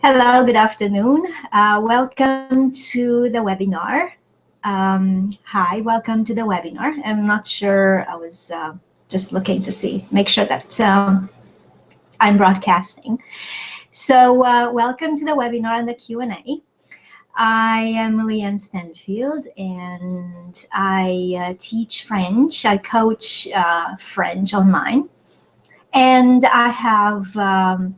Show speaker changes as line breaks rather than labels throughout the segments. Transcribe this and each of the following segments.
Hello, good afternoon. Welcome to the webinar. Hi, welcome to the webinar. I'm not sure, I was just looking to make sure that I'm broadcasting. So welcome to the webinar and the Q&A. I am Llyane Stanfield and I teach French. I coach French online. And I have a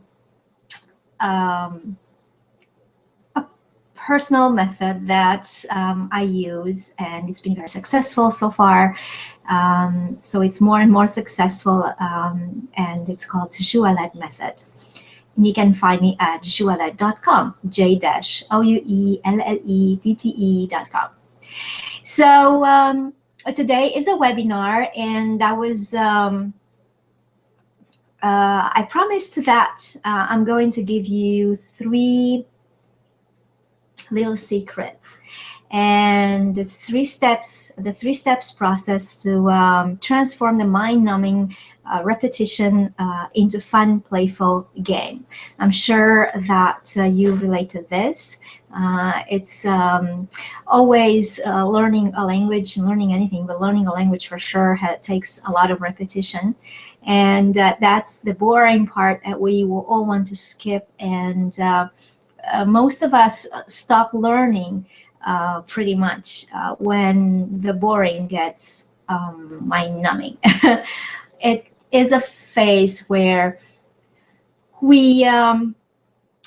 personal method that I use, and it's been very successful so far. So it's more and more successful, and it's called the Jouellette method. And you can find me at jouellette.com, j-ouellette.com. So today is a webinar, and I promised that I'm going to give you 3 little secrets, and it's 3 steps, the 3 steps process to transform the mind-numbing repetition into fun, playful game. I'm sure that you relate to this. It's always learning a language, learning anything, but learning a language for sure takes a lot of repetition. And that's the boring part that we will all want to skip. And most of us stop learning pretty much when the boring gets mind-numbing. It is a phase where we have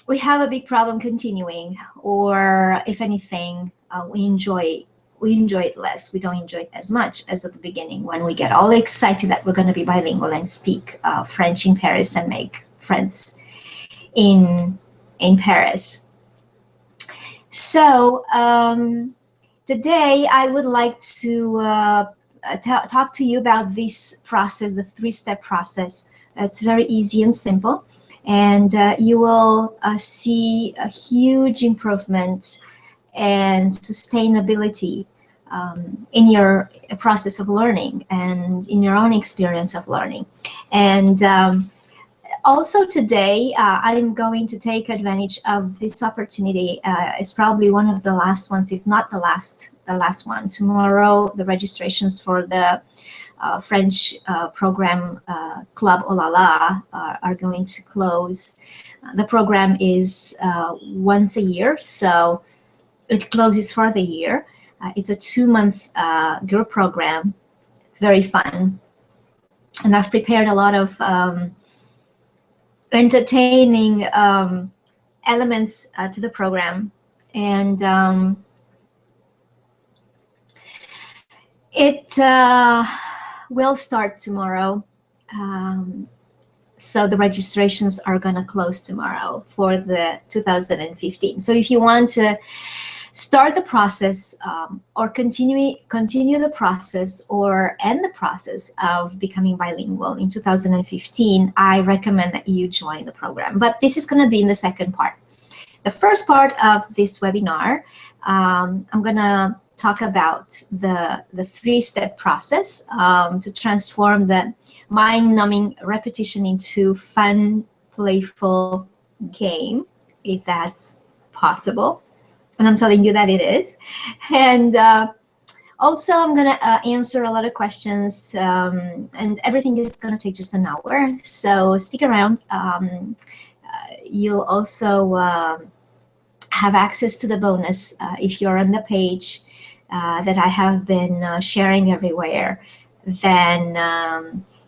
a big problem continuing, or if anything, we enjoy it less. We don't enjoy it as much as at the beginning when we get all excited that we're going to be bilingual and speak French in Paris and make friends in Paris. So today I would like to talk to you about this process, the 3-step process. It's very easy and simple, and you will see a huge improvement and sustainability in your process of learning and in your own experience of learning. And also today, I'm going to take advantage of this opportunity. It's probably one of the last ones, if not the last one. Tomorrow, the registrations for the French program Club Oh La La are going to close. The program is once a year, so it closes for the year. It's a 2-month group program. It's very fun. And I've prepared a lot of entertaining elements to the program. And it will start tomorrow. So the registrations are going to close tomorrow for the 2015. So if you want to start the process or continue the process or end the process of becoming bilingual in 2015, I recommend that you join the program. But this is going to be in the second part. The first part of this webinar, I'm going to talk about the 3-step process to transform the mind-numbing repetition into fun, playful game, if that's possible. And I'm telling you that it is. And also, I'm going to answer a lot of questions, and everything is going to take just an hour. So stick around. You'll also have access to the bonus if you're on the page that I have been sharing everywhere. Then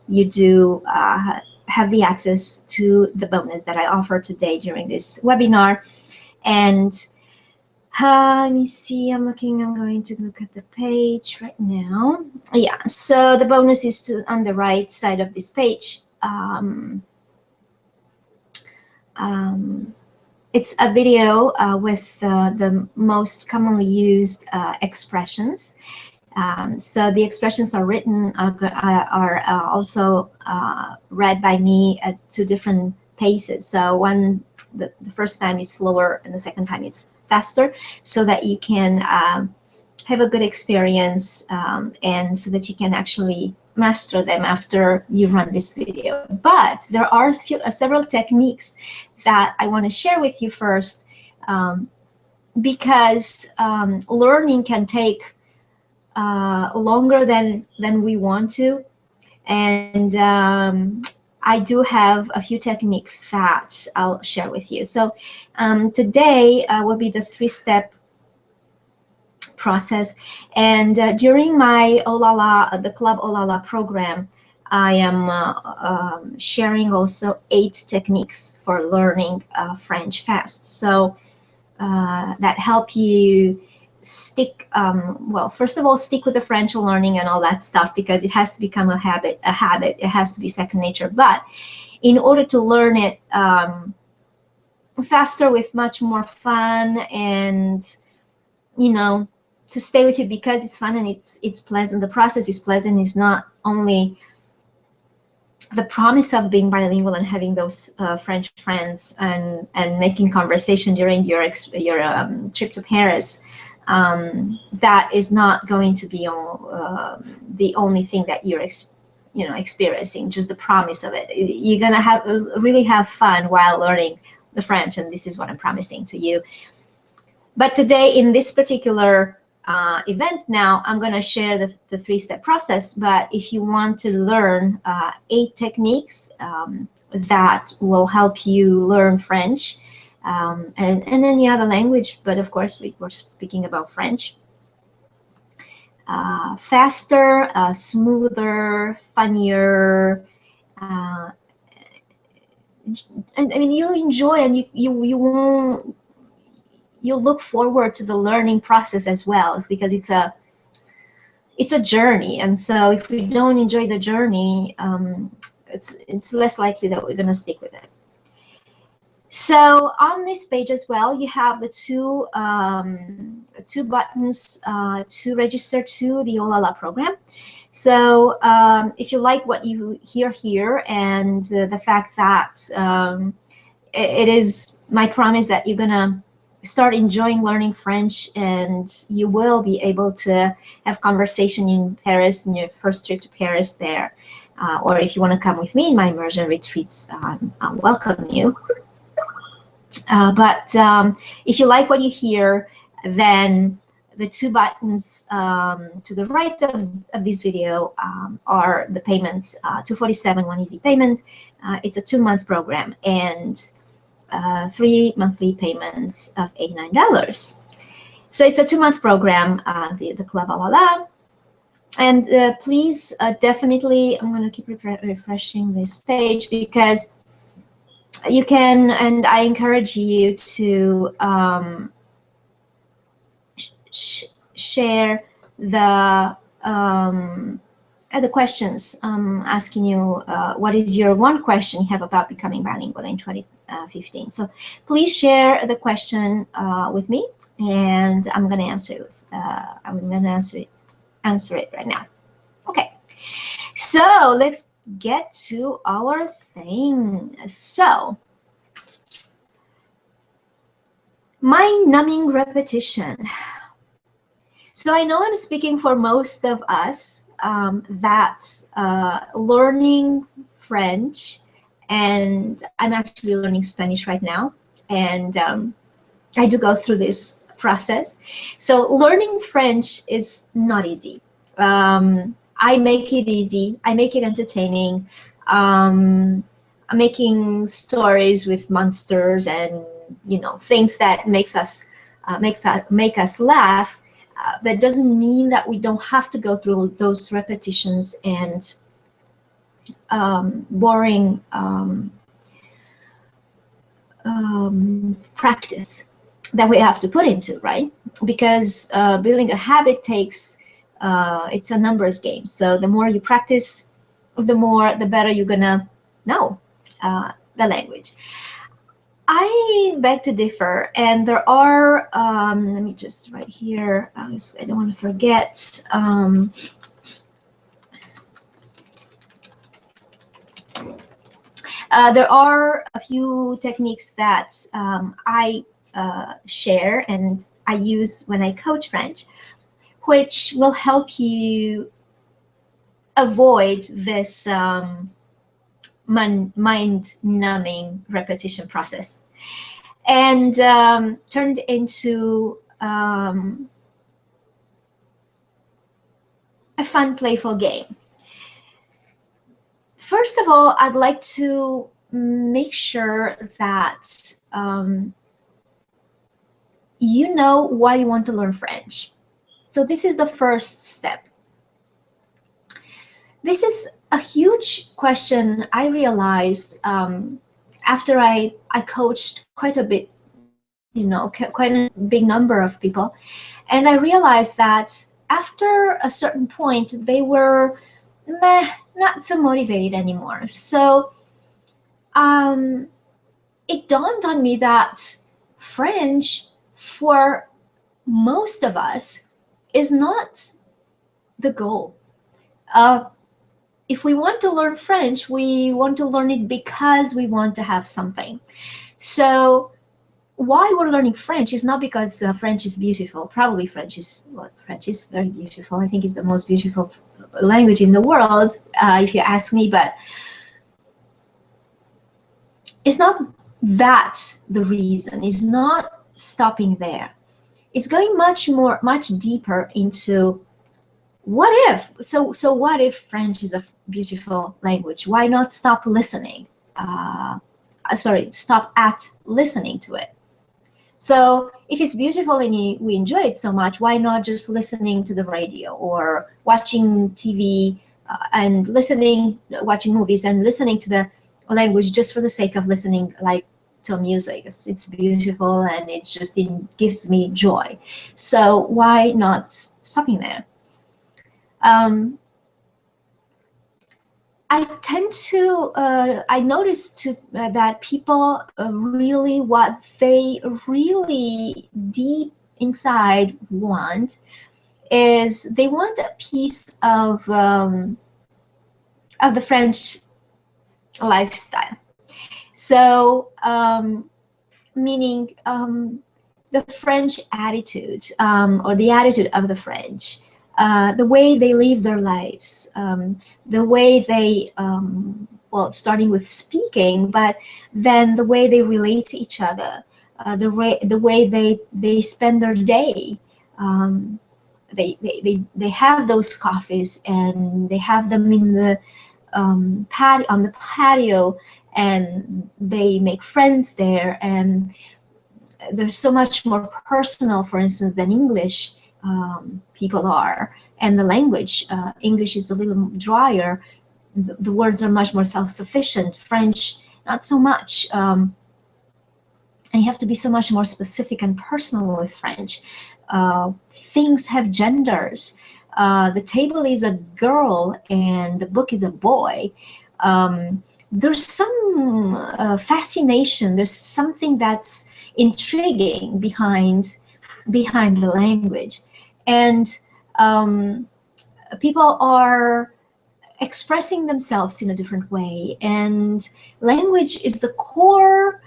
you do have the access to the bonus that I offer today during this webinar. And let me see, I'm going to look at the page right now. Yeah, so the bonus is on the right side of this page. It's a video with the most commonly used expressions. So the expressions are written, are also read by me at 2 different paces. So the first time is slower and the second time it's faster, so that you can have a good experience and so that you can actually master them after you run this video. But there are several techniques that I want to share with you first, because learning can take longer than we want to. And I do have a few techniques that I'll share with you. So today will be the 3-step process. And during my the Club Olala program, I am sharing also 8 techniques for learning French fast. So that help you stick, well, first of all, stick with the French learning and all that stuff, because it has to become a habit. It has to be second nature. But in order to learn it faster, with much more fun, and to stay with you because it's fun and it's pleasant. The process is pleasant. It's not only the promise of being bilingual and having those French friends and making conversation during your trip to Paris. That is not going to be the only thing that you're experiencing. Just the promise of it. You're gonna really have fun while learning the French, and this is what I'm promising to you. But today, in this particular event, now I'm going to share the 3-step process. But if you want to learn 8 techniques that will help you learn French and any other language, but of course we're speaking about French, faster, smoother, funnier, and I mean, you'll enjoy, and you'll look forward to the learning process as well, because it's a journey. And so if we don't enjoy the journey, it's less likely that we're going to stick with it. So on this page as well, you have the two buttons to register to the Olala program. So if you like what you hear here, and the fact that it is my promise that you're gonna start enjoying learning French, and you will be able to have conversation in Paris, in your first trip to Paris there, or if you want to come with me in my immersion retreats, I'll welcome you. But if you like what you hear, then the 2 buttons to the right of this video are the payments. $247, 1 easy payment. It's a 2-month program, and 3 monthly payments of $89. So it's a 2-month program, the Club Olala. And please, definitely, I'm going to keep refreshing this page, because you can, and I encourage you to share the questions asking you what is your one question you have about becoming bilingual in 2015. So please share the question with me, and I'm going to answer it. Answer it right now. Okay. So let's get to our thing. So mind-numbing repetition. So I know I'm speaking for most of us that learning French, and I'm actually learning Spanish right now, and I do go through this process. So learning French is not easy. I make it easy. I make it entertaining. I'm making stories with monsters and things that make us laugh. That doesn't mean that we don't have to go through those repetitions and boring practice that we have to put into, right? Because building a habit takes, it's a numbers game. So the more you practice, the better you're gonna know the language. I beg to differ, and there are, let me just write here, I don't want to forget. There are a few techniques that I share and I use when I coach French, which will help you avoid this mind-numbing repetition process, and turn it into a fun, playful game. First of all, I'd like to make sure that you know why you want to learn French. So this is the first step. This is a huge question I realized after I coached quite a bit, quite a big number of people. And I realized that after a certain point, they were not so motivated anymore. So it dawned on me that French, for most of us, is not the goal. If we want to learn French, we want to learn it because we want to have something. So why we're learning French is not because French is beautiful. Probably French is very beautiful. I think it's the most beautiful language in the world, if you ask me, but it's not that the reason. It's not stopping there. It's going much deeper into what if. So what if French is a beautiful language? Why not stop listening? Stop at listening to it. So if it's beautiful and we enjoy it so much, why not just listening to the radio or watching TV and watching movies and listening to the language just for the sake of listening, like to music? It's beautiful and it gives me joy. So why not stopping there? I tend to, I noticed that people really, what they really deep inside want is they want a piece of the French lifestyle. So, meaning the French attitude or the attitude of the French. The way they live their lives, the way they, starting with speaking, but then the way they relate to each other, the way they spend their day. They have those coffees and they have them in the on the patio, and they make friends there, and there's so much more personal, for instance, than English. People are, and the language, English is a little drier. The words are much more self-sufficient. French, not so much. And you have to be so much more specific and personal with French. Things have genders. The table is a girl and the book is a boy. There's some fascination. There's something that's intriguing behind the language. And people are expressing themselves in a different way. And language is the core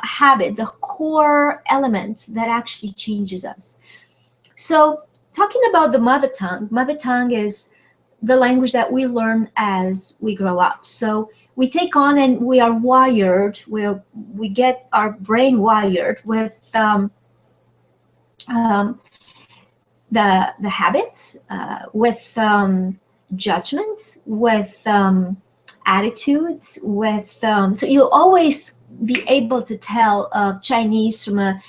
habit, the core element that actually changes us. So talking about the mother tongue is the language that we learn as we grow up. So we take on and we are wired, we get our brain wired with the habits, with judgments, with attitudes, with so you'll always be able to tell a Chinese from a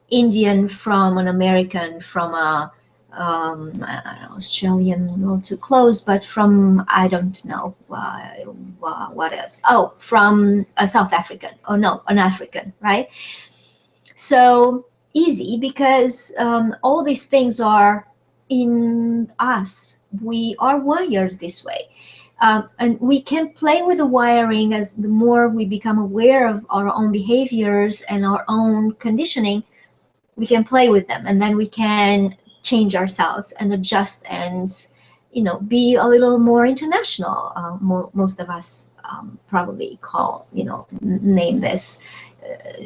Indian, from an American, from a I don't know, Australian, a little too close, but from, I don't know, what else? Oh, from a South African, oh no, an African, right? So easy, because all these things are in us. We are wired this way. And we can play with the wiring as the more we become aware of our own behaviors and our own conditioning, we can play with them, and then we can change ourselves and adjust and, be a little more international. Most of us probably name this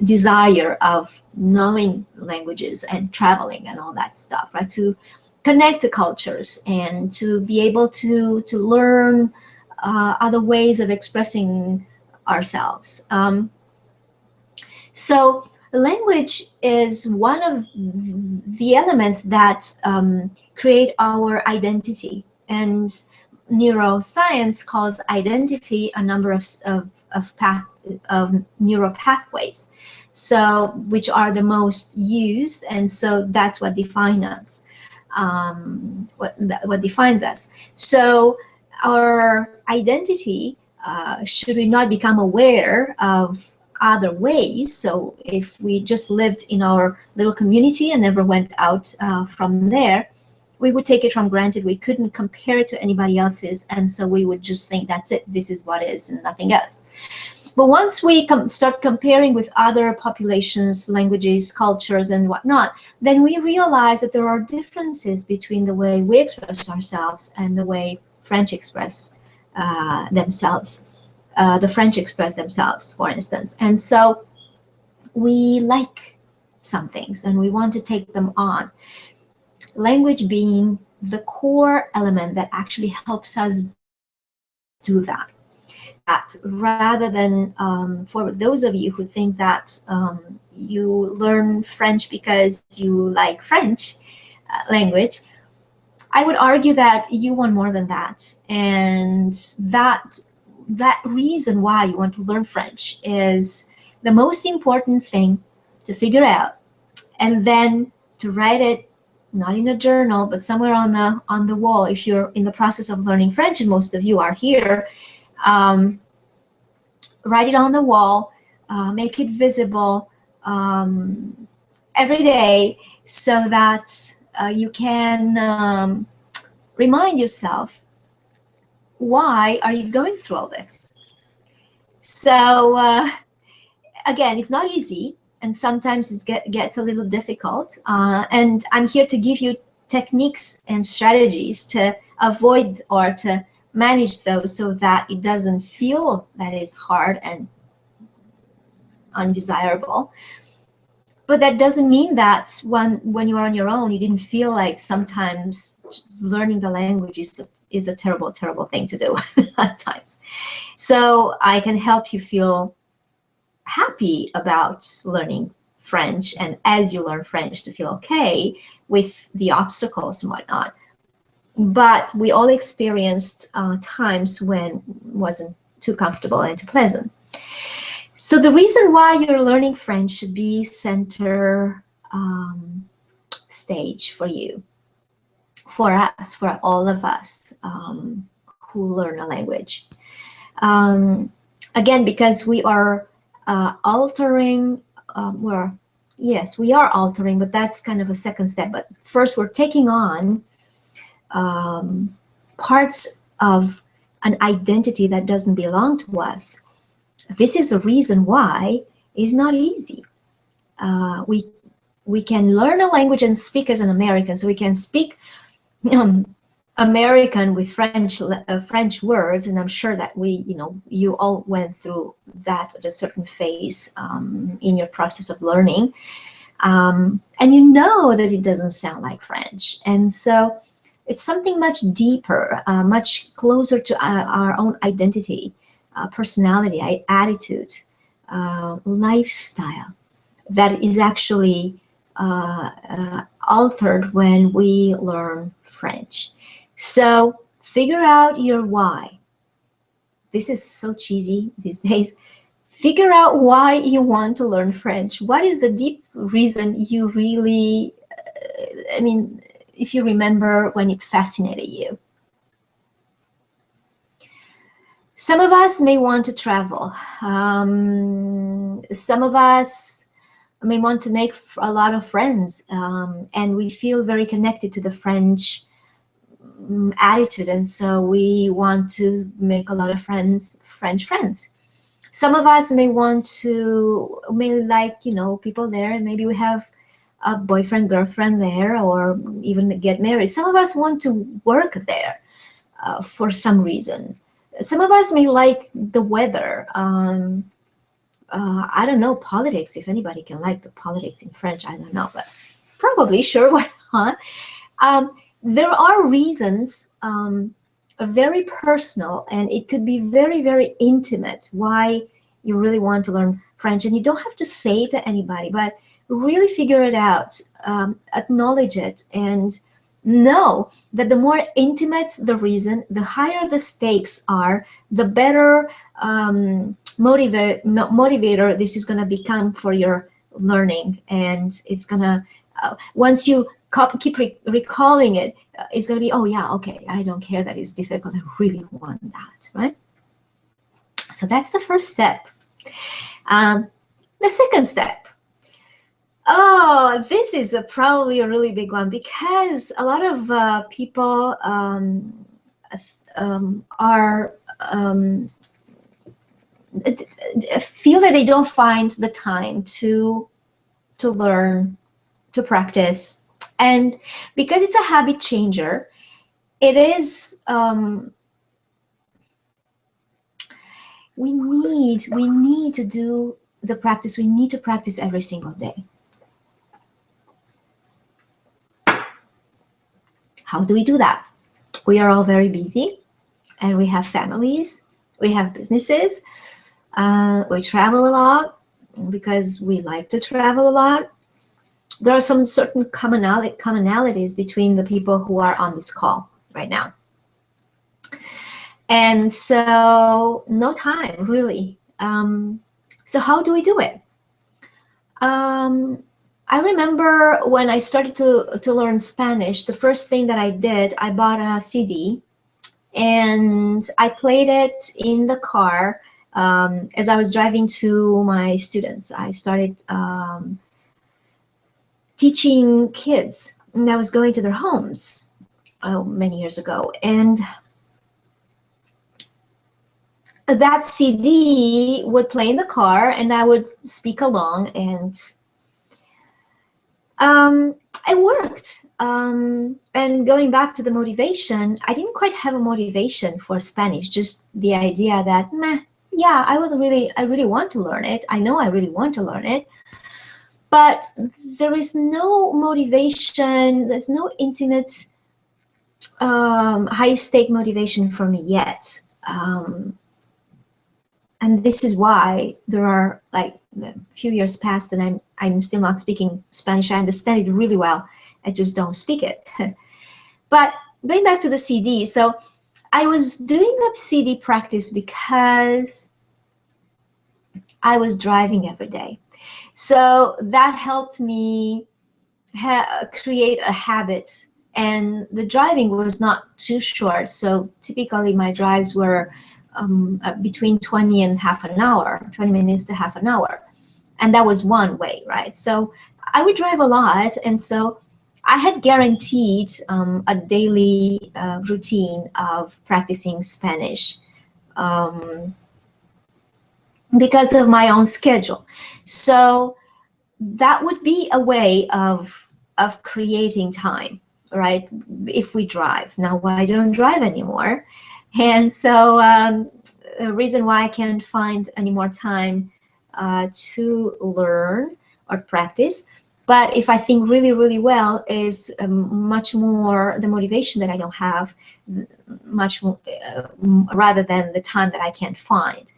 desire of knowing languages and traveling and all that stuff, right? connect to cultures and to be able to learn other ways of expressing ourselves. So language is one of the elements that create our identity, and neuroscience calls identity a number of neural pathways, so which are the most used, and so that's what defines us. What defines us. So our identity, should we not become aware of other ways, so if we just lived in our little community and never went out from there, we would take it for granted. We couldn't compare it to anybody else's, and so we would just think that's it, this is what is and nothing else. But once we start comparing with other populations, languages, cultures, and whatnot, then we realize that there are differences between the way we express ourselves and the way French express themselves. The French express themselves, for instance. And so we like some things and we want to take them on. Language being the core element that actually helps us do that. Rather than, for those of you who think that you learn French because you like French language, I would argue that you want more than that. And that reason why you want to learn French is the most important thing to figure out, and then to write it, not in a journal, but somewhere on the wall. If you're in the process of learning French, and most of you are here, write it on the wall, make it visible every day, so that you can remind yourself, why are you going through all this? So again, it's not easy, and sometimes it gets a little difficult, and I'm here to give you techniques and strategies to avoid or to manage those, so that it doesn't feel that it's hard and undesirable. But that doesn't mean that when you're on your own, you didn't feel like sometimes learning the language is a terrible, terrible thing to do at times. So I can help you feel happy about learning French, and as you learn French, to feel okay with the obstacles and whatnot. But we all experienced times when it wasn't too comfortable and too pleasant. So the reason why you're learning French should be center stage for you, for us, for all of us who learn a language. Again, because we are altering, yes, we are altering, but that's kind of a second step. But first, we're taking on parts of an identity that doesn't belong to us. This is the reason why it's not easy. We can learn a language and speak as an American, so we can speak American with French words, and I'm sure that you all went through that at a certain phase in your process of learning, and you know that it doesn't sound like French, and so it's something much deeper, much closer to our own identity, personality, attitude, lifestyle, that is actually altered when we learn French. So figure out your why. This is so cheesy these days. Figure out why you want to learn French. What is the deep reason you really, if you remember when it fascinated you. Some of us may want to travel. Some of us may want to make a lot of friends, and we feel very connected to the French attitude, and so we want to make a lot of friends, French friends. Some of us may like people there, and maybe we have a boyfriend, girlfriend there, or even get married. Some of us want to work there for some reason. Some of us may like the weather. I don't know, politics. If anybody can like the politics in French, I don't know, but probably, sure, why not? there are reasons, very personal, and it could be very, very intimate, why you really want to learn French. And you don't have to say it to anybody, but really figure it out, acknowledge it, and know that the more intimate the reason, the higher the stakes are, the better motivator this is going to become for your learning. And it's going to, once you keep recalling it, it's going to be, oh yeah, okay, I don't care that it's difficult, I really want that, right? So that's the first step. The second step, oh, this is probably a really big one, because a lot of people feel that they don't find the time to learn, to practice. And because it's a habit changer, it is, we need to do the practice. We need to practice every single day. How do we do that? We are all very busy, and we have families, we have businesses, we travel a lot because we like to travel a lot. There are some certain commonalities between the people who are on this call right now. And so no time, really. So how do we do it? I remember when I started to learn Spanish, the first thing that I did, I bought a CD and I played it in the car as I was driving to my students. I started teaching kids, and I was going to their homes many years ago. And that CD would play in the car, and I would speak along, and it worked. And going back to the motivation, I didn't quite have a motivation for Spanish, just the idea that, yeah, I really want to learn it. I know I really want to learn it. But there is no motivation, there's no intimate, high-stake motivation for me yet. And this is why there are, like, a few years past and I'm still not speaking Spanish. I understand it really well, I just don't speak it. But going back to the CD, so I was doing the CD practice because I was driving every day. So that helped me create a habit, and the driving was not too short. So typically my drives were between 20 and half an hour, 20 minutes to half an hour. And that was one way, right? So I would drive a lot. And so I had guaranteed a daily routine of practicing Spanish because of my own schedule. So that would be a way of creating time, right? If we drive. Now I don't drive anymore. And so the reason why I can't find any more time to learn or practice, but if I think really, really well, is much more the motivation that I don't have, much more, rather than the time that I can't find.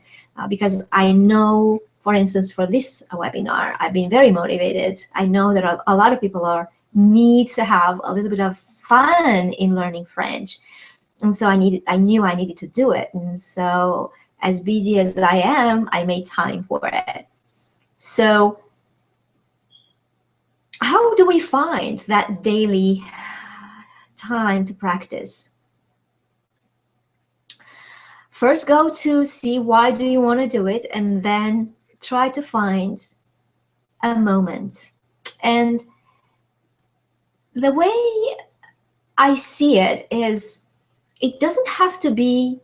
Because I know, for instance, for this webinar, I've been very motivated. I know that a lot of people need to have a little bit of fun in learning French. And so I knew I needed to do it. And so as busy as I am, I made time for it. So how do we find that daily time to practice? First, go to see why do you want to do it, and then try to find a moment. And the way I see it is, it doesn't have to be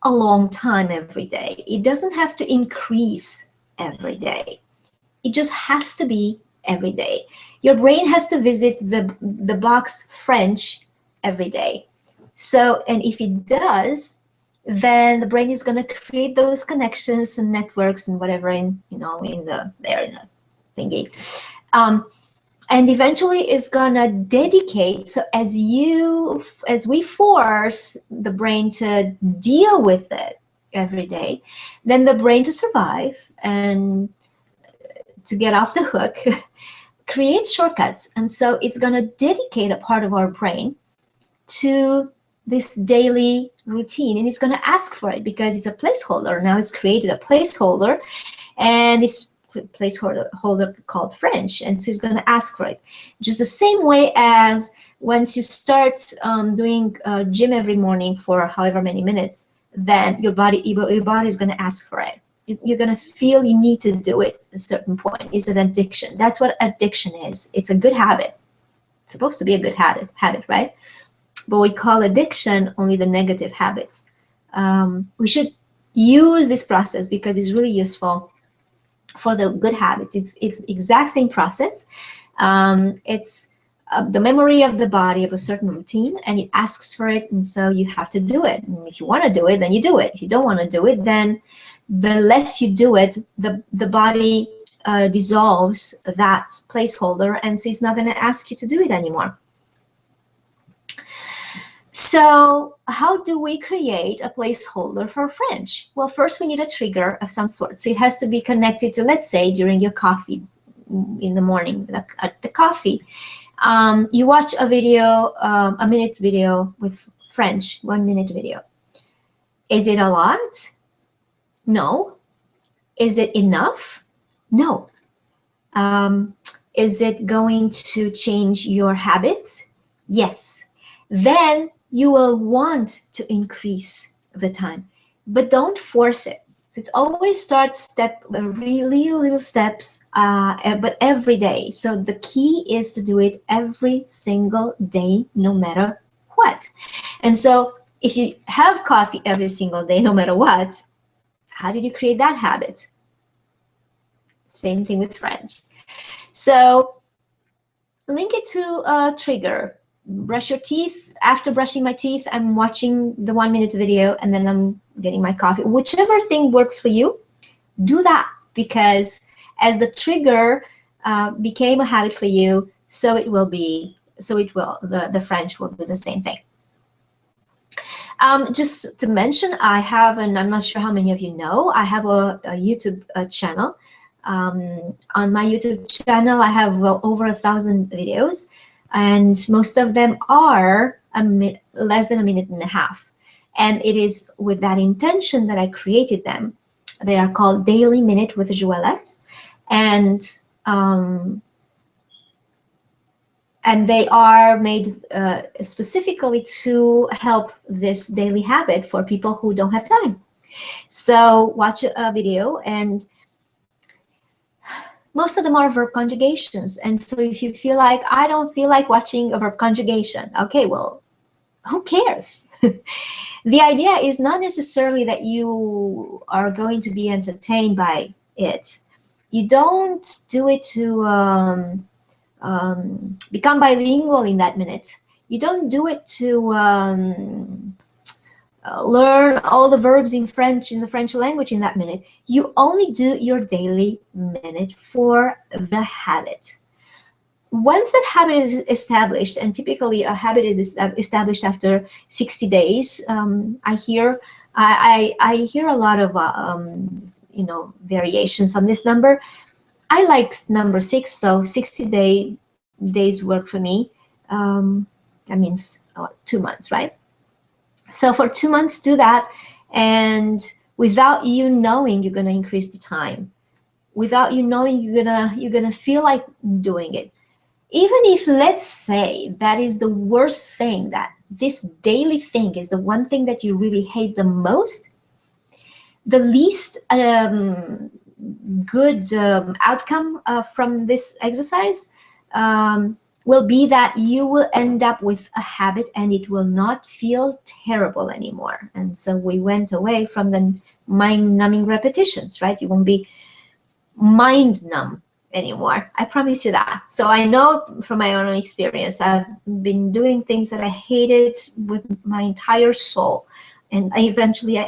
a long time every day. It doesn't have to increase every day. It just has to be every day. Your brain has to visit the box French every day. So, and if it does, then the brain is going to create those connections and networks and whatever in the thingy. And eventually it's gonna dedicate. So as we force the brain to deal with it every day, then the brain, to survive and to get off the hook, creates shortcuts. And so it's gonna dedicate a part of our brain to this daily routine, and it's gonna ask for it because it's a placeholder. Now it's created a placeholder, and it's placeholder called French, and so it's going to ask for it. Just the same way as once you start doing gym every morning for however many minutes, then your body is going to ask for it. You're going to feel you need to do it at a certain point. It's an addiction. That's what addiction is. It's a good habit. It's supposed to be a good habit, right? But we call addiction only the negative habits. We should use this process because it's really useful for the good habits. It's the exact same process. It's the memory of the body of a certain routine, and it asks for it, and so you have to do it. And if you want to do it, then you do it. If you don't want to do it, then the less you do it, the body dissolves that placeholder, and so it's not going to ask you to do it anymore. So how do we create a placeholder for French? Well, first we need a trigger of some sort. So it has to be connected to, let's say, during your coffee in the morning, at the coffee, you watch a video, a minute video with French, 1 minute video. Is it a lot? No. Is it enough? No. Is it going to change your habits? Yes. Then you will want to increase the time, but don't force it. So it's always start really little steps, but every day. So the key is to do it every single day, no matter what. And so if you have coffee every single day, no matter what, how did you create that habit? Same thing with French. So link it to a trigger. Brush your teeth. After brushing my teeth, I'm watching the 1 minute video, and then I'm getting my coffee. Whichever thing works for you, do that, because as the trigger became a habit for you, the French will do the same thing. Just to mention, I have, and I'm not sure how many of you know, I have a YouTube channel. On my YouTube channel, I have over 1,000 videos, and most of them are less than a minute and a half. And it is with that intention that I created them. They are called Daily Minute with Joëlette, and they are made specifically to help this daily habit for people who don't have time. So watch a video, and most of them are verb conjugations. And so if you feel like, I don't feel like watching a verb conjugation, okay, well, who cares? The idea is not necessarily that you are going to be entertained by it. You don't do it to become bilingual in that minute. You don't do it to learn all the verbs in French, in the French language in that minute. You only do your daily minute for the habit. Once that habit is established, and typically a habit is established after 60 days, I hear a lot of variations on this number. I like number 6, so 60 days work for me. That means 2 months, right? So for 2 months, do that, and without you knowing, you're gonna increase the time. Without you knowing, you're gonna feel like doing it. Even if, let's say, that is the worst thing, that this daily thing is the one thing that you really hate the most, the least good outcome from this exercise will be that you will end up with a habit and it will not feel terrible anymore. And so we went away from the mind-numbing repetitions, right? You won't be mind-numb anymore. I promise you that. So I know from my own experience, I've been doing things that I hated with my entire soul, and I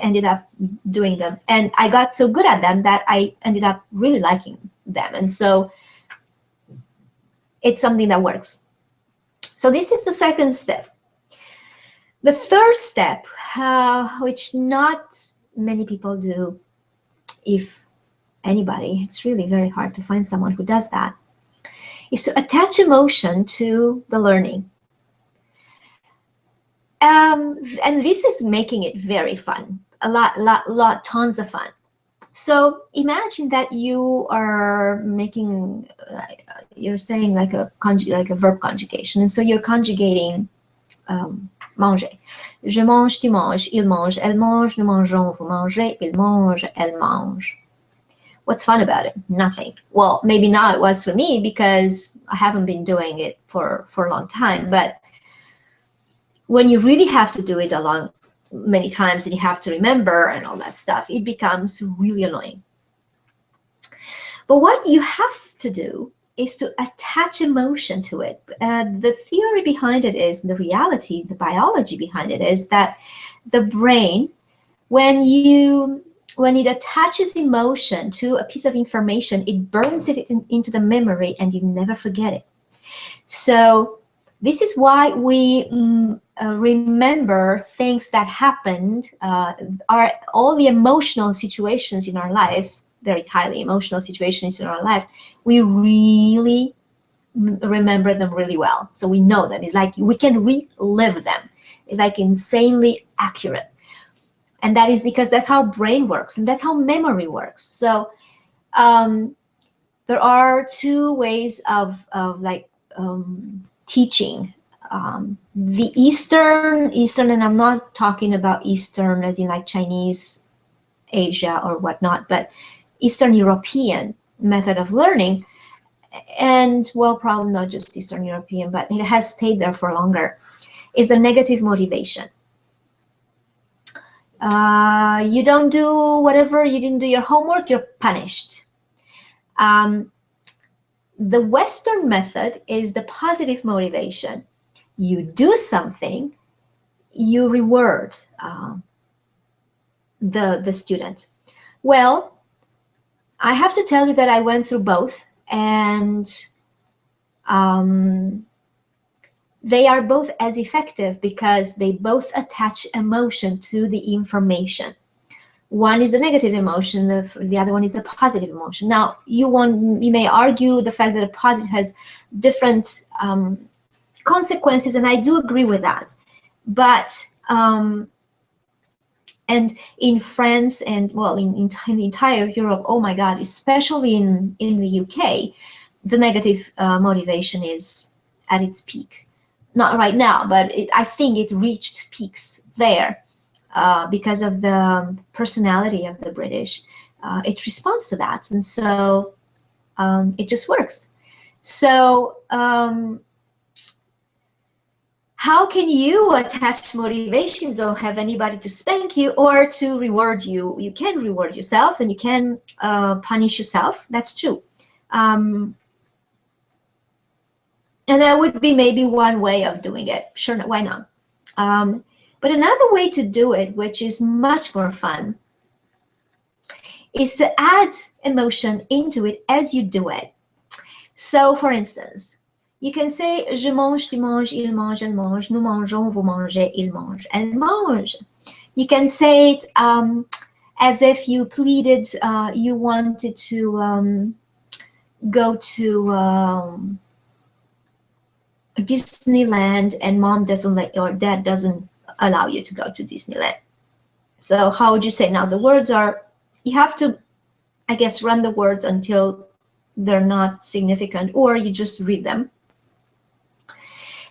ended up doing them, and I got so good at them that I ended up really liking them. And so it's something that works. So this is the second step. The third step, which not many people do, if anybody, it's really very hard to find someone who does that, is to attach emotion to the learning. And this is making it very fun, tons of fun. So imagine that you are making, you're saying like a verb conjugation, and so you're conjugating manger. Je mange, tu manges, il mange, elle mange, nous mangeons, vous mangez, il mange, elle mange. What's fun about it? Nothing. Well, maybe now it was for me because I haven't been doing it for a long time, but when you really have to do it many times and you have to remember and all that stuff, it becomes really annoying. But what you have to do is to attach emotion to it. The theory behind it is, the reality, the biology behind it is that the brain, when it attaches emotion to a piece of information, it burns it into the memory and you never forget it. So this is why we remember things that happened, are all the emotional situations in our lives, very highly emotional situations in our lives, we really remember them really well. So we know them. It's like we can relive them. It's like insanely accurate. And that is because that's how brain works and that's how memory works. So there are two ways of teaching. The Eastern, and I'm not talking about Eastern as in like Chinese, Asia or whatnot, but Eastern European method of learning, and well, probably not just Eastern European, but it has stayed there for longer, is the negative motivation. You don't do whatever, you didn't do your homework, you're punished. The Western method is the positive motivation. You do something, you reward the student. Well, I have to tell you that I went through both, and they are both as effective because they both attach emotion to the information. One is a negative emotion, the other one is a positive emotion. Now, you may argue the fact that a positive has different consequences, and I do agree with that. But and in France and well, in the entire Europe, oh my God, especially in the UK, the negative motivation is at its peak. Not right now, but I think it reached peaks there because of the personality of the British. It responds to that, and so it just works. So how can you attach motivation? You don't have anybody to spank you or to reward you. You can reward yourself and you can punish yourself. That's true. And that would be maybe one way of doing it. Sure, why not? But another way to do it, which is much more fun, is to add emotion into it as you do it. So, for instance, you can say, je mange, tu manges, il mange, elle mange, nous mangeons, vous mangez, il mange, elle mange. You can say it as if you pleaded, you wanted to go to Disneyland and mom doesn't let, or dad doesn't allow you to go to Disneyland. So how would you say? Now the words are, you have to, I guess, run the words until they're not significant, or you just read them.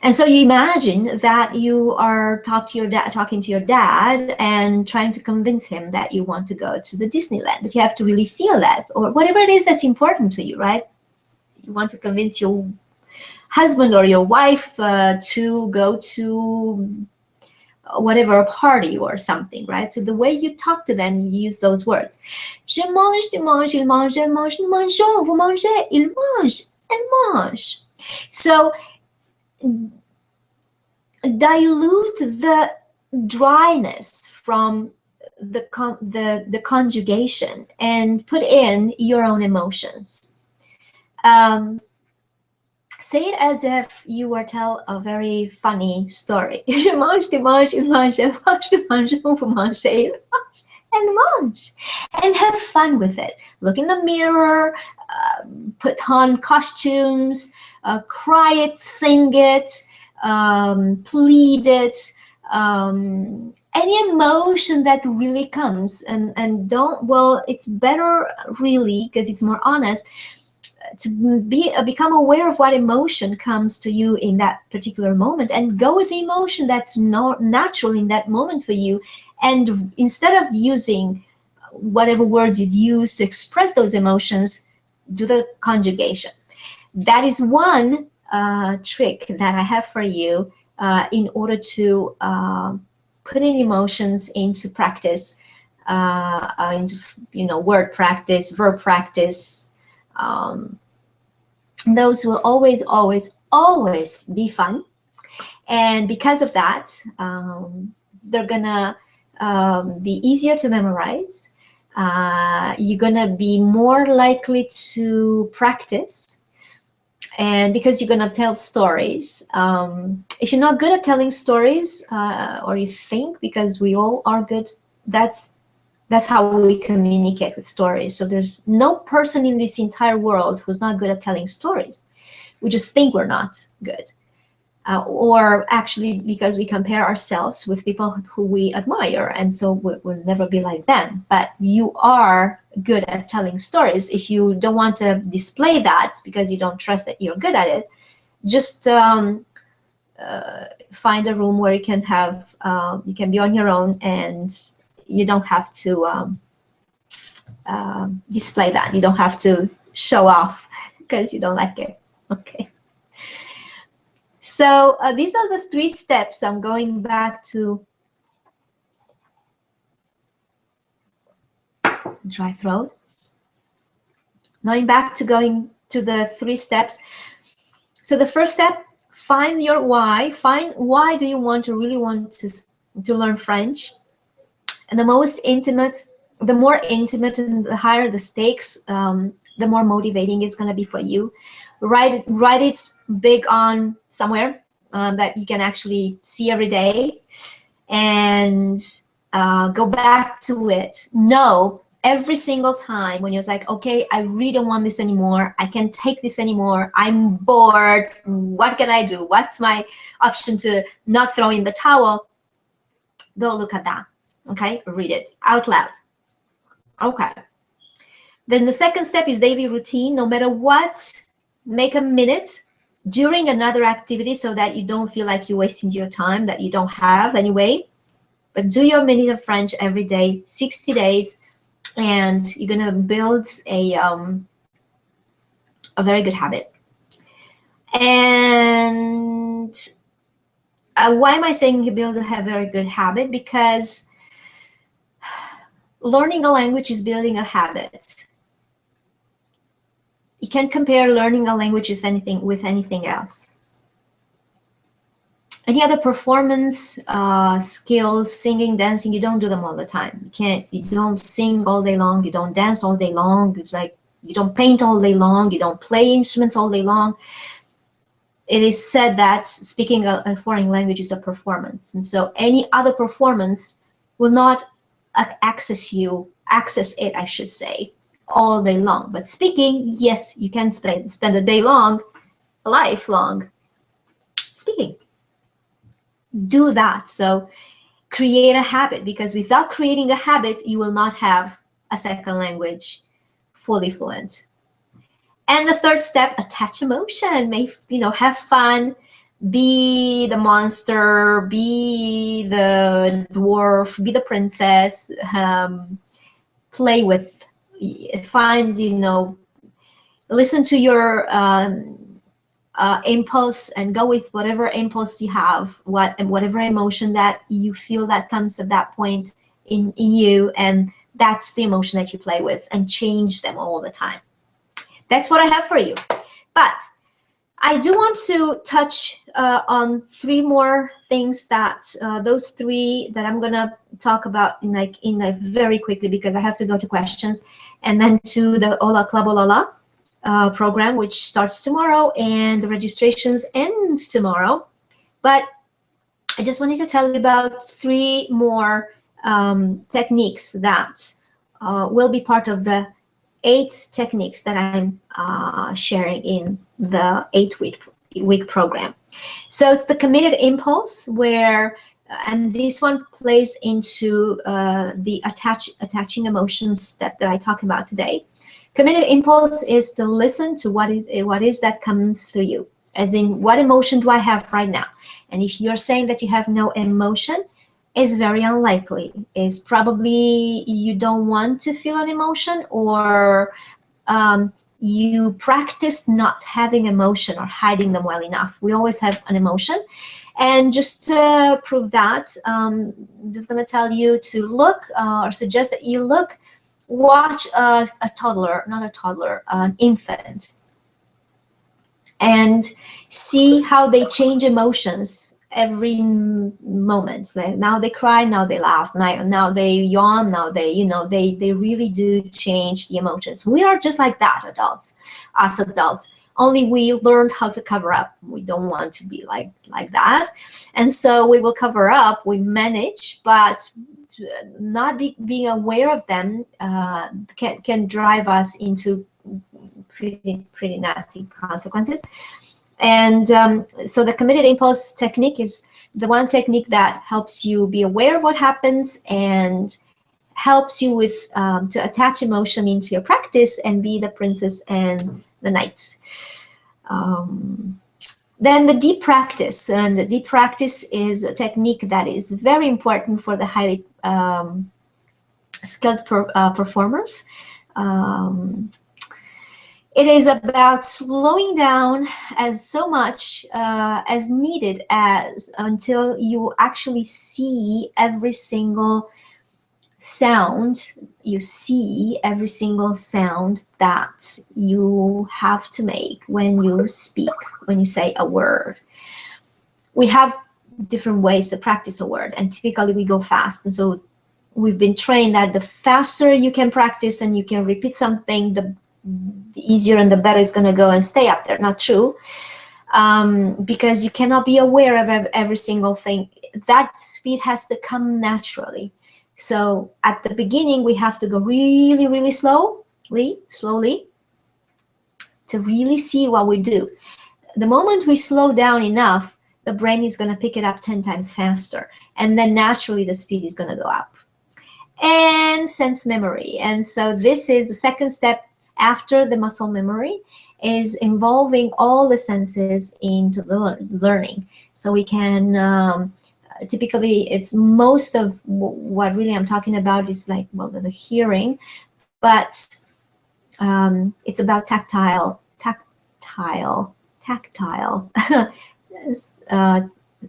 And so you imagine that you are talking to your dad and trying to convince him that you want to go to the Disneyland, but you have to really feel that, or whatever it is that's important to you, right? You want to convince your husband or your wife to go to whatever, a party or something, right? So the way you talk to them, you use those words. Je mange, tu manges, il mange, elle mange, nous mangeons, vous mangez, il mange, elle mange. So dilute the dryness from the conjugation and put in your own emotions. Say it as if you were tell a very funny story. Je mange, tu manges, il mange, je mange, tu manges, on peut manger, il mange, and mange. And have fun with it. Look in the mirror, put on costumes, cry it, sing it, plead it, any emotion that really comes. And don't, well, it's better really, because it's more honest, to become aware of what emotion comes to you in that particular moment, and go with the emotion that's not natural in that moment for you. And instead of using whatever words you'd use to express those emotions, do the conjugation. That is one trick that I have for you in order to put in emotions into practice, into word practice, verb practice. Those will always, always, always be fun. And because of that, they're gonna be easier to memorize. You're gonna be more likely to practice. And because you're gonna tell stories. If you're not good at telling stories, or you think, because we all are good, that's how we communicate with stories. So there's no person in this entire world who's not good at telling stories. We just think we're not good. Or actually because we compare ourselves with people who we admire, and so we'll never be like them. But you are good at telling stories. If you don't want to display that because you don't trust that you're good at it, just find a room where you can have, you can be on your own, and you don't have to display that. You don't have to show off because you don't like it. Okay. So these are the 3 steps. I'm going back to dry throat. Going to the 3 steps. So the first step, find your why. Find why do you really want to learn French. And the more intimate and the higher the stakes, the more motivating it's going to be for you. Write it big on somewhere that you can actually see every day, and go back to it. Know every single time when you're like, okay, I really don't want this anymore. I can't take this anymore. I'm bored. What can I do? What's my option to not throw in the towel? Go look at that. Okay, read it out loud. Okay. Then the second step is daily routine. No matter what, make a minute during another activity so that you don't feel like you're wasting your time that you don't have anyway. But do your minute of French every day, 60 days, and you're gonna build a very good habit. And why am I saying you build a very good habit? Because learning a language is building a habit. You can't compare learning a language with anything else. Any other performance skills, singing, dancing, you don't do them all the time. You don't sing all day long, you don't dance all day long. It's like you don't paint all day long, you don't play instruments all day long. It is said that speaking a foreign language is a performance. And so any other performance will not access it, I should say, all day long. But speaking, yes, you can spend a day long, a life long speaking. Do that. So create a habit, because without creating a habit, you will not have a second language fully fluent. And the third step, attach emotion. Have fun. Be the monster, be the dwarf, be the princess, play with, find, listen to your impulse and go with whatever impulse you have, whatever emotion that you feel that comes at that point in you, and that's the emotion that you play with, and change them all the time. That's what I have for you. But I do want to touch on 3 more things that those 3 that I'm gonna talk about in very quickly, because I have to go to questions, and then to the Hola Club Olala. program, which starts tomorrow, and the registrations end tomorrow. But I just wanted to tell you about 3 more techniques that will be part of the 8 techniques that I'm sharing in the 8-week program. So it's the committed impulse, where, and this one plays into the attaching emotions step that I talk about today. Committed impulse is to listen to what is that comes through you, as in, what emotion do I have right now? And if you're saying that you have no emotion, it's very unlikely. It's probably you don't want to feel an emotion, or you practice not having emotion or hiding them well enough. We always have an emotion. And just to prove that, I'm just going to tell you to look or suggest that you watch a toddler, not a toddler, an infant, and see how they change emotions every moment. Like, now they cry, now they laugh, now they yawn, now they, they really do change the emotions. We are just like that, us adults. Only we learned how to cover up. We don't want to be like that. And so we will cover up, we manage, but not being aware of them can drive us into pretty nasty consequences. And so the committed impulse technique is the one technique that helps you be aware of what happens and helps you with to attach emotion into your practice and be the princess and the knight. Then the deep practice, and the deep practice is a technique that is very important for the highly skilled performers. It is about slowing down so much as needed until you actually see every single sound. You see every single sound that you have to make when you speak, when you say a word. We have different ways to practice a word, and typically we go fast. And so we've been trained that the faster you can practice and you can repeat something, the easier and the better it's going to go and stay up there. Not true, because you cannot be aware of every single thing. That speed has to come naturally. So at the beginning, we have to go really, really slowly to really see what we do. The moment we slow down enough, the brain is going to pick it up 10 times faster. And then naturally, the speed is going to go up. And sense memory. And so this is the second step after the muscle memory, is involving all the senses into the learning. So we can, typically, it's most of what really I'm talking about is like, well, the hearing, but it's about tactile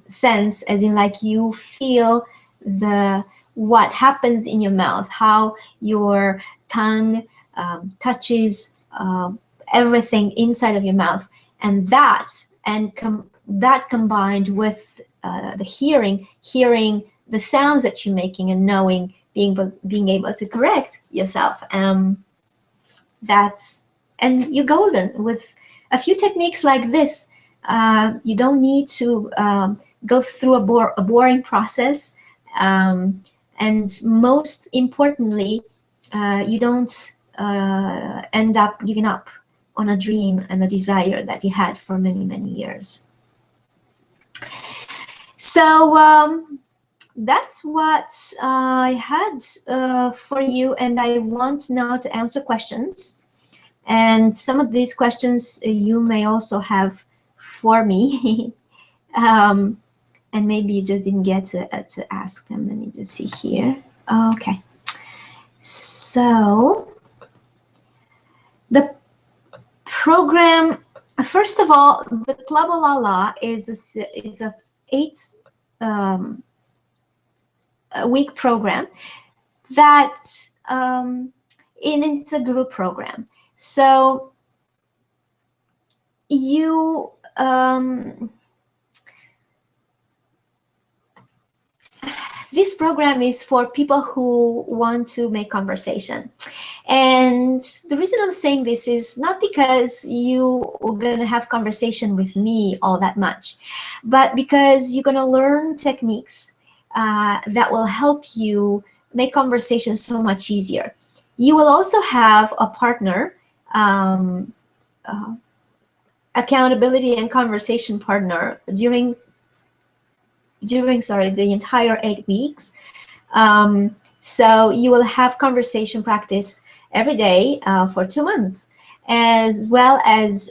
sense, as in like you feel what happens in your mouth, how your tongue touches everything inside of your mouth, and that combined with the hearing the sounds that you're making and knowing, being able to correct yourself. And you're golden with a few techniques like this. You don't need to go through a boring process, and most importantly, you don't end up giving up on a dream and a desire that you had for many, many years. So that's what I had for you, and I want now to answer questions. And some of these questions you may also have for me, and maybe you just didn't get to ask them. Let me just see here. Okay. So the program, first of all, the Club Olala is a 8-week program that it's a group program. So you this program is for people who want to make conversation. And the reason I'm saying this is not because you are going to have conversation with me all that much, but because you're going to learn techniques that will help you make conversation so much easier. You will also have a partner, accountability and conversation partner during the entire 8 weeks. So you will have conversation practice every day for 2 months, as well as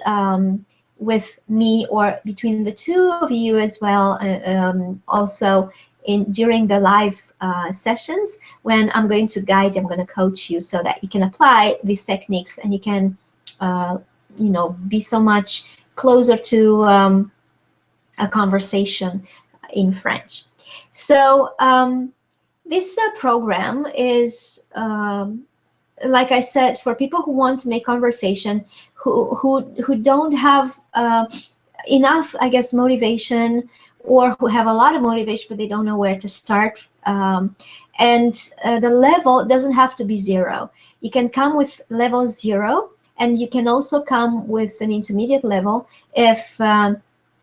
with me or between the two of you as well, also during the live sessions when I'm going to guide you, I'm going to coach you so that you can apply these techniques and you can be so much closer to a conversation in French. So this program is, like I said, for people who want to make conversation, who don't have enough, I guess, motivation, or who have a lot of motivation but they don't know where to start. And the level doesn't have to be 0. You can come with level 0, and you can also come with an intermediate level if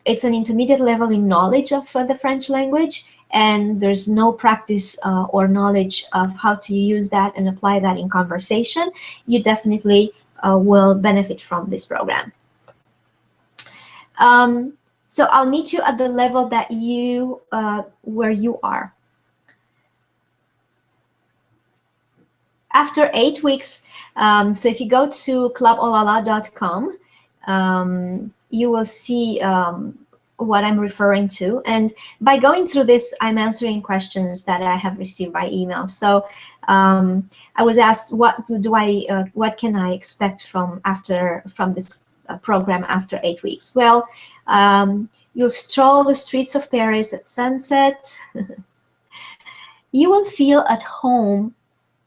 it's an intermediate level in knowledge of the French language, and there's no practice or knowledge of how to use that and apply that in conversation. You definitely will benefit from this program. So I'll meet you at the level that you, where you are. After 8 weeks, so if you go to clubolala.com, you will see what I'm referring to. And by going through this, I'm answering questions that I have received by email. So I was asked, what can I expect from this program after 8 weeks? Well, you'll stroll the streets of Paris at sunset. You will feel at home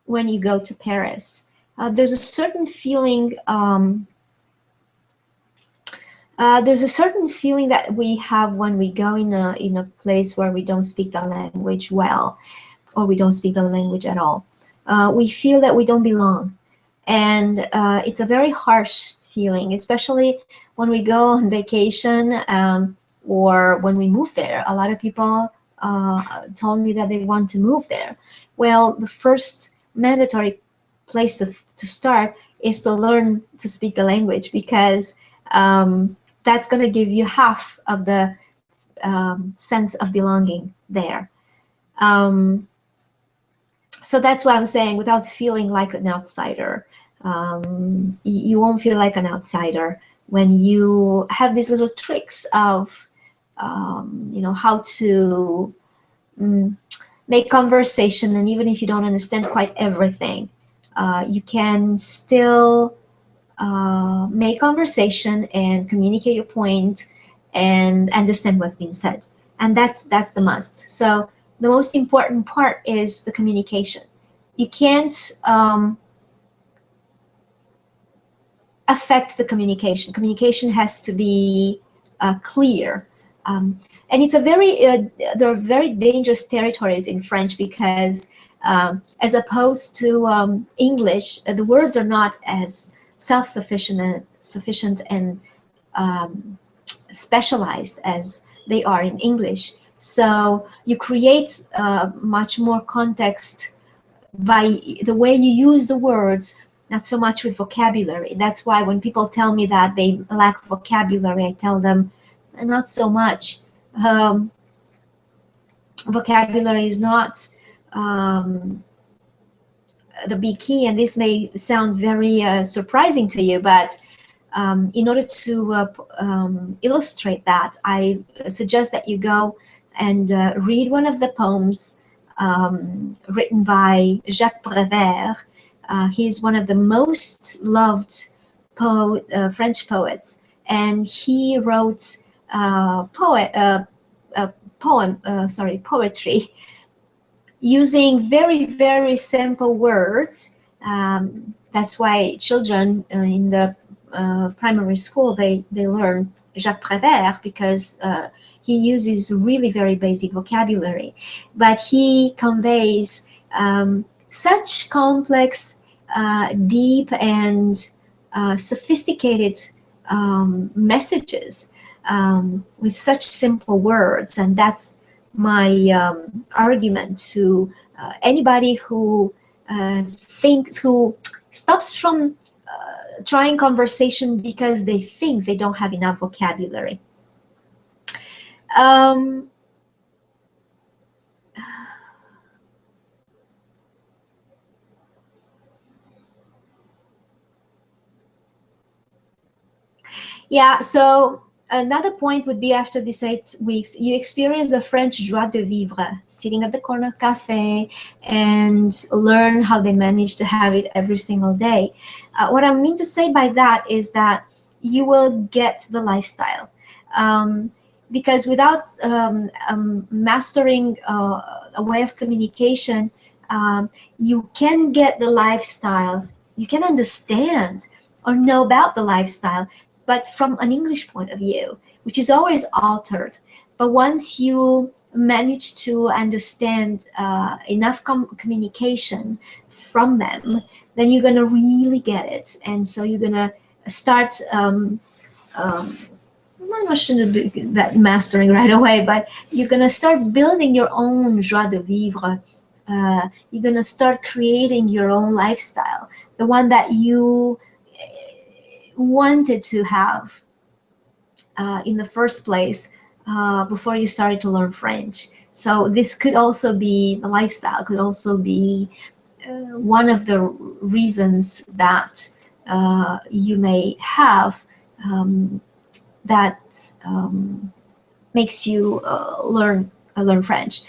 when you go to Paris. There's a certain feeling. There's a certain feeling that we have when we go in a place where we don't speak the language well, or we don't speak the language at all. We feel that we don't belong, and it's a very harsh feeling, especially when we go on vacation or when we move there. A lot of people told me that they want to move there. Well, the first mandatory place to start is to learn to speak the language, because that's going to give you half of the sense of belonging there. So that's why I'm saying, without feeling like an outsider, you won't feel like an outsider when you have these little tricks of how to make conversation. And even if you don't understand quite everything, you can still make conversation and communicate your point and understand what's being said. And that's the must. So the most important part is the communication. You can't affect the communication. Communication has to be clear. And it's there are very dangerous territories in French, because as opposed to English, the words are not as sufficient and specialized as they are in English. So you create much more context by the way you use the words, not so much with vocabulary. That's why when people tell me that they lack vocabulary, I tell them not so much. Vocabulary is not the big key, and this may sound very surprising to you, but in order to illustrate that, I suggest that you go and read one of the poems written by Jacques Prévert. He's one of the most loved French poets, and he wrote poetry using very, very simple words. That's why children in the primary school, they learn Jacques Prévert, because he uses really very basic vocabulary, but he conveys such complex deep and sophisticated messages with such simple words. And that's my argument to anybody who who stops from trying conversation because they think they don't have enough vocabulary. Yeah, so another point would be after these 8 weeks, you experience the French joie de vivre, sitting at the corner cafe and learn how they manage to have it every single day. What I mean to say by that is that you will get the lifestyle. Because without mastering a way of communication, you can get the lifestyle, you can understand or know about the lifestyle, but from an English point of view, which is always altered. But once you manage to understand enough communication from them, then you're going to really get it. And so you're going to start, I'm not sure that mastering right away, but you're going to start building your own joie de vivre. You're going to start creating your own lifestyle, the one that you wanted to have in the first place before you started to learn French. So this could also be, the lifestyle could also be one of the reasons that you may have that makes you learn French.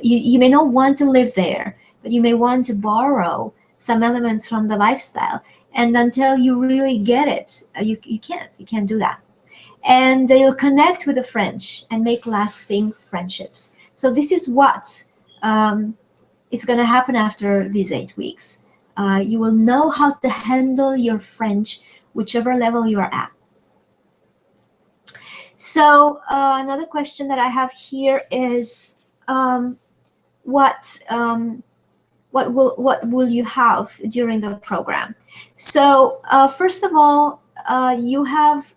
You may not want to live there, but you may want to borrow some elements from the lifestyle. And until you really get it, you can't do that. And you'll connect with the French and make lasting friendships. So this is what is going to happen after these 8 weeks. You will know how to handle your French, whichever level you are at. So another question that I have here is, what will you have during the program? So first of all, you have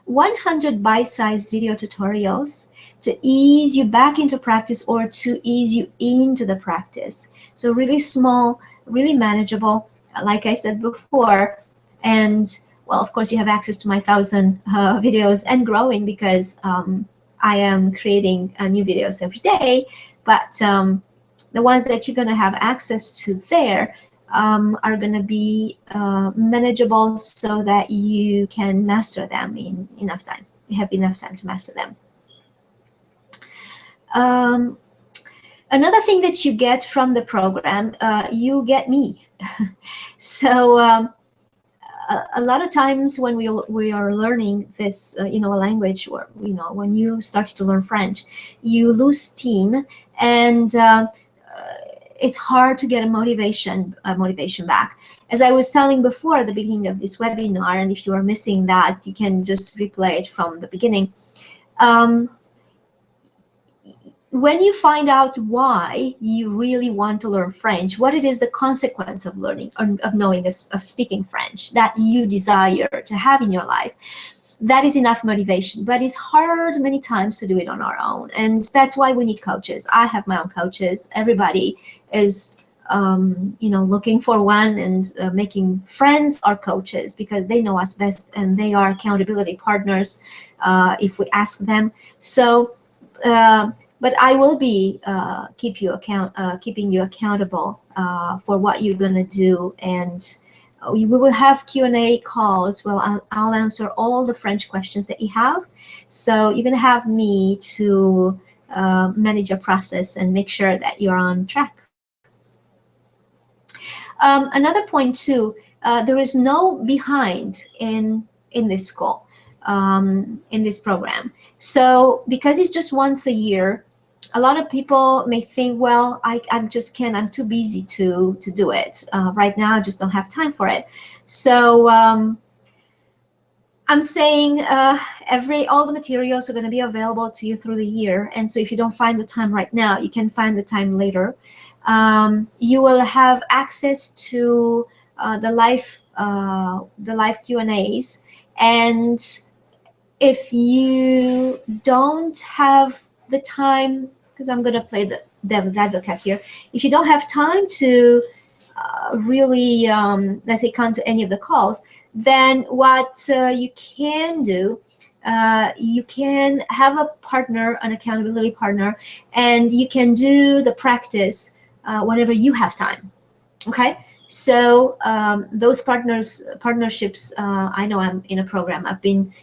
100 bite-sized video tutorials to ease you back into practice or to ease you into the practice. So really small, really manageable, like I said before. And well, of course, you have access to my 1,000 videos and growing, because I am creating new videos every day. But the ones that you're going to have access to there are going to be manageable, so that you can master them in enough time. You have enough time to master them. Another thing that you get from the program, you get me. So a lot of times when we are learning this, a language, or when you start to learn French, you lose steam, and it's hard to get a motivation back. As I was telling before at the beginning of this webinar, and if you are missing that, you can just replay it from the beginning. When you find out why you really want to learn French, what it is the consequence of learning, of knowing, of speaking French that you desire to have in your life, that is enough motivation. But it's hard many times to do it on our own, and that's why we need coaches. I have my own coaches. Everybody is looking for one, and making friends or coaches, because they know us best and they are accountability partners if we ask them. So but I will be keeping you accountable for what you're going to do, and we will have Q&A calls. Well, I'll answer all the French questions that you have. So you're going to have me to manage your process and make sure that you're on track. Another point too, there is no behind in this school, in this program. So because it's just once a year, a lot of people may think, well, I just can't, I'm too busy to do it. Right now, I just don't have time for it. So I'm saying all the materials are going to be available to you through the year. And so if you don't find the time right now, you can find the time later. You will have access to the live Q&As. And if you don't have the time, because I'm going to play the devil's advocate here, if you don't have time to really, let's say, come to any of the calls, then what you can do, you can have a partner, an accountability partner, and you can do the practice whenever you have time. Okay, so those partnerships, I know I'm in a program. I've been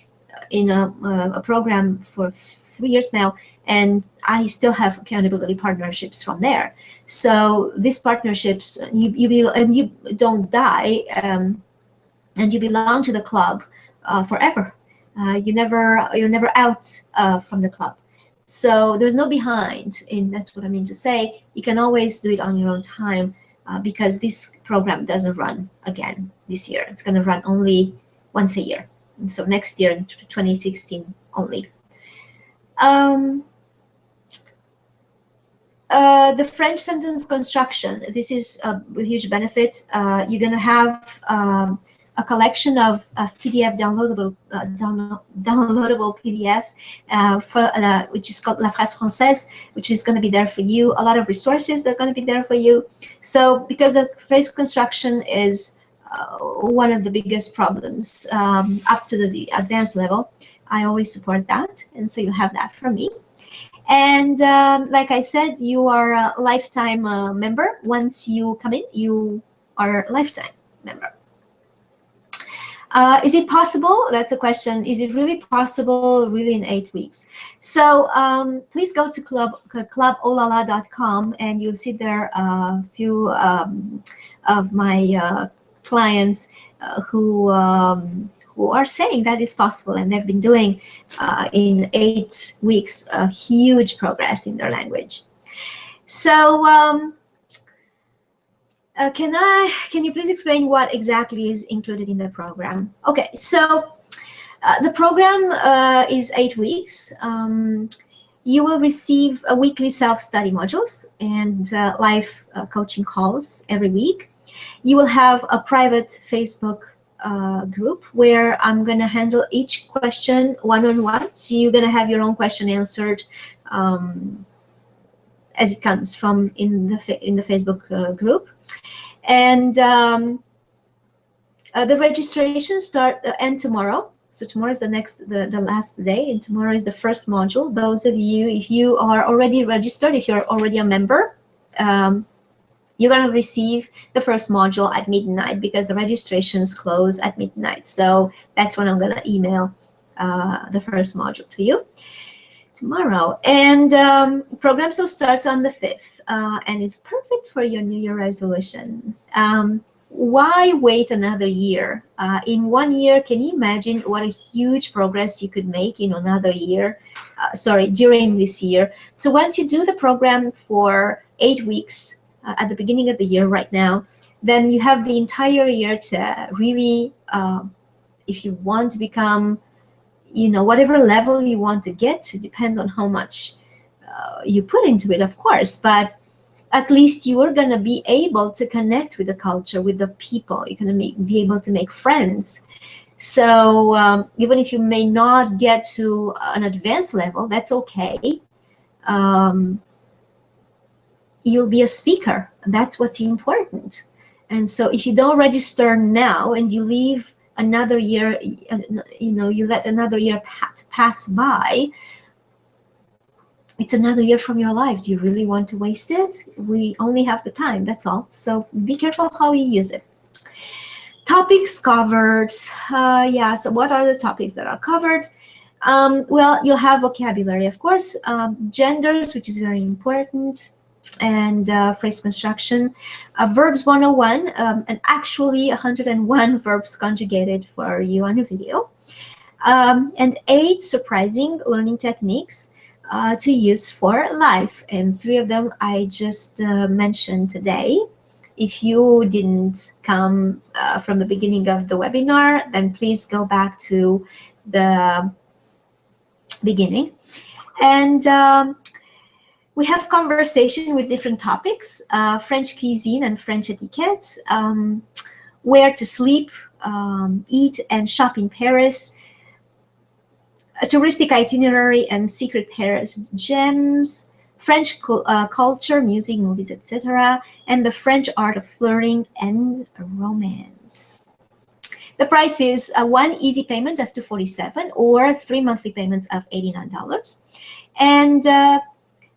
in a program for 3 years now, and I still have accountability partnerships from there. So these partnerships, you don't die, and you belong to the club forever. You're never out from the club. So there's no behind, and that's what I mean to say. You can always do it on your own time, because this program doesn't run again this year. It's going to run only once a year. And so next year, in 2016 only. The French sentence construction, this is a huge benefit. You're going to have a collection of PDF downloadable PDFs, which is called La Phrase Française, which is going to be there for you. A lot of resources that are going to be there for you. So because the phrase construction is one of the biggest problems up to the advanced level, I always support that. And so you have that from me. And like I said, you are a lifetime member. Once you come in, you are a lifetime member. Is it possible? That's a question. Is it really possible, really, in 8 weeks? So please go to clubolala.com, and you'll see there a few of my clients who are saying that is possible, and they've been doing in 8 weeks a huge progress in their language. So can you please explain what exactly is included in the program? Okay, so the program is 8 weeks. You will receive a weekly self-study modules and live coaching calls every week. You will have a private Facebook group where I'm going to handle each question one-on-one. So you're going to have your own question answered as it comes from in the Facebook group. And the registration end tomorrow. So tomorrow is the last day, and tomorrow is the first module. Those of you, if you are already registered, if you're already a member, you're going to receive the first module at midnight, because the registrations close at midnight. So that's when I'm going to email the first module to you tomorrow. And program so starts on the 5th, and it's perfect for your New Year resolution. Why wait another year? In 1 year, can you imagine what a huge progress you could make in another year? During this year. So once you do the program for 8 weeks, at the beginning of the year right now, then you have the entire year to really, if you want to become, whatever level you want to get to, depends on how much you put into it, of course, but at least you are going to be able to connect with the culture, with the people. You're going to be able to make friends. So even if you may not get to an advanced level, that's okay. You'll be a speaker. That's what's important. And so if you don't register now and you leave another year, you let another year pass by, it's another year from your life. Do you really want to waste it? We only have the time, that's all. So be careful how you use it. Topics covered. So what are the topics that are covered? Well, you'll have vocabulary, of course, genders, which is very important, and phrase construction, verbs 101, and actually 101 verbs conjugated for you on a video, and 8 surprising learning techniques to use for life, and 3 of them I just mentioned today. If you didn't come from the beginning of the webinar, then please go back to the beginning. And We have conversation with different topics, French cuisine and French etiquette, where to sleep, eat and shop in Paris, a touristic itinerary and secret Paris gems, French culture, music, movies, etc., and the French art of flirting and romance. The price is one easy payment of $247 or 3 monthly payments of $89. And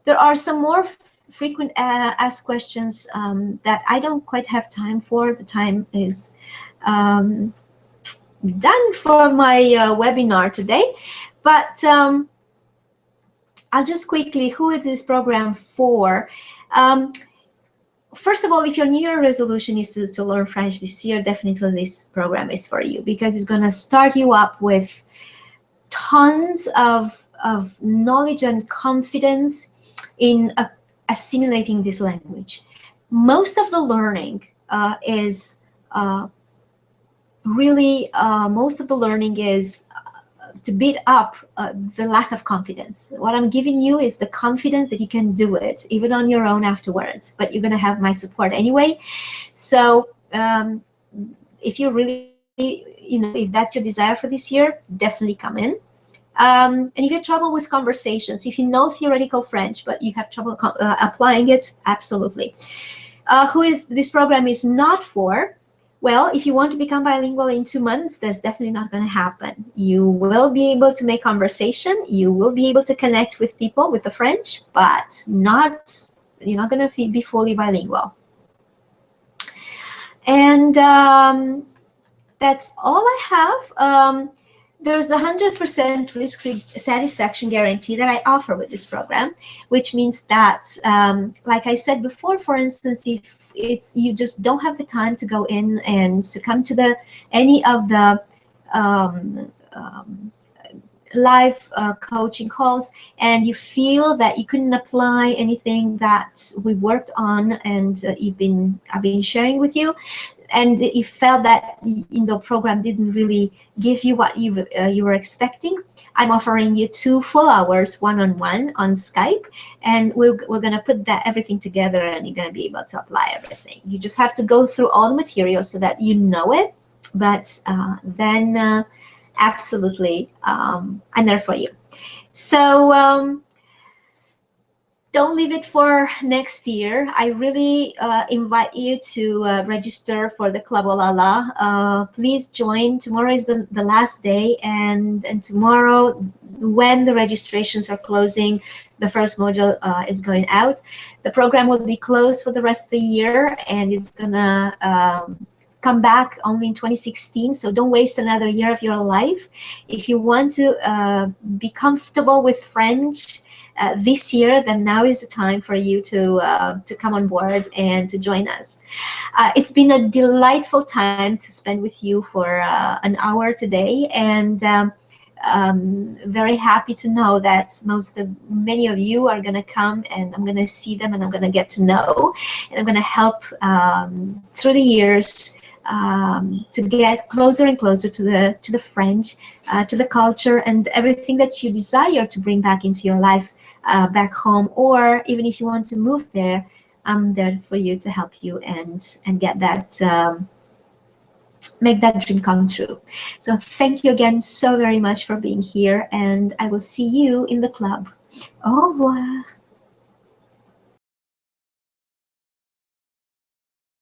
there are some more frequent asked questions that I don't quite have time for. The time is done for my webinar today. But I'll just quickly, who is this program for? First of all, if your New Year resolution is to learn French this year, definitely this program is for you, because it's going to start you up with tons of knowledge and confidence in assimilating this language. Most of the learning is to beat up the lack of confidence. What I'm giving you is the confidence that you can do it, even on your own afterwards, but you're going to have my support anyway. So if you really, if that's your desire for this year, definitely come in. And if you have trouble with conversations, if you know theoretical French, but you have trouble applying it, absolutely. This program is not for? Well, if you want to become bilingual in 2 months, that's definitely not going to happen. You will be able to make conversation. You will be able to connect with people with the French, but you're not going to be fully bilingual. And that's all I have. There's a 100% risk-free satisfaction guarantee that I offer with this program, which means that, like I said before, for instance, if you just don't have the time to go in and to come to any of the live coaching calls, and you feel that you couldn't apply anything that we worked on and I've been sharing with you, and you felt that the program didn't really give you what you were expecting, I'm offering you 2 full hours one-on-one on Skype, and we're going to put everything together, and you're going to be able to apply everything. You just have to go through all the material so that you know it, but then absolutely I'm there for you. So don't leave it for next year. I really invite you to register for the Club Olala. Please join. Tomorrow is the last day, and tomorrow, when the registrations are closing, the first module is going out. The program will be closed for the rest of the year, and it's gonna come back only in 2016, so don't waste another year of your life. If you want to be comfortable with French this year, then now is the time for you to come on board and to join us. It's been a delightful time to spend with you for an hour today, and very happy to know that many of you are going to come, and I'm going to see them, and I'm going to get to know, and I'm going to help through the years to get closer and closer to the French, to the culture, and everything that you desire to bring back into your life back home, or even if you want to move there, I'm there for you to help you and get that, make that dream come true. So thank you again so very much for being here, and I will see you in the club. Au revoir.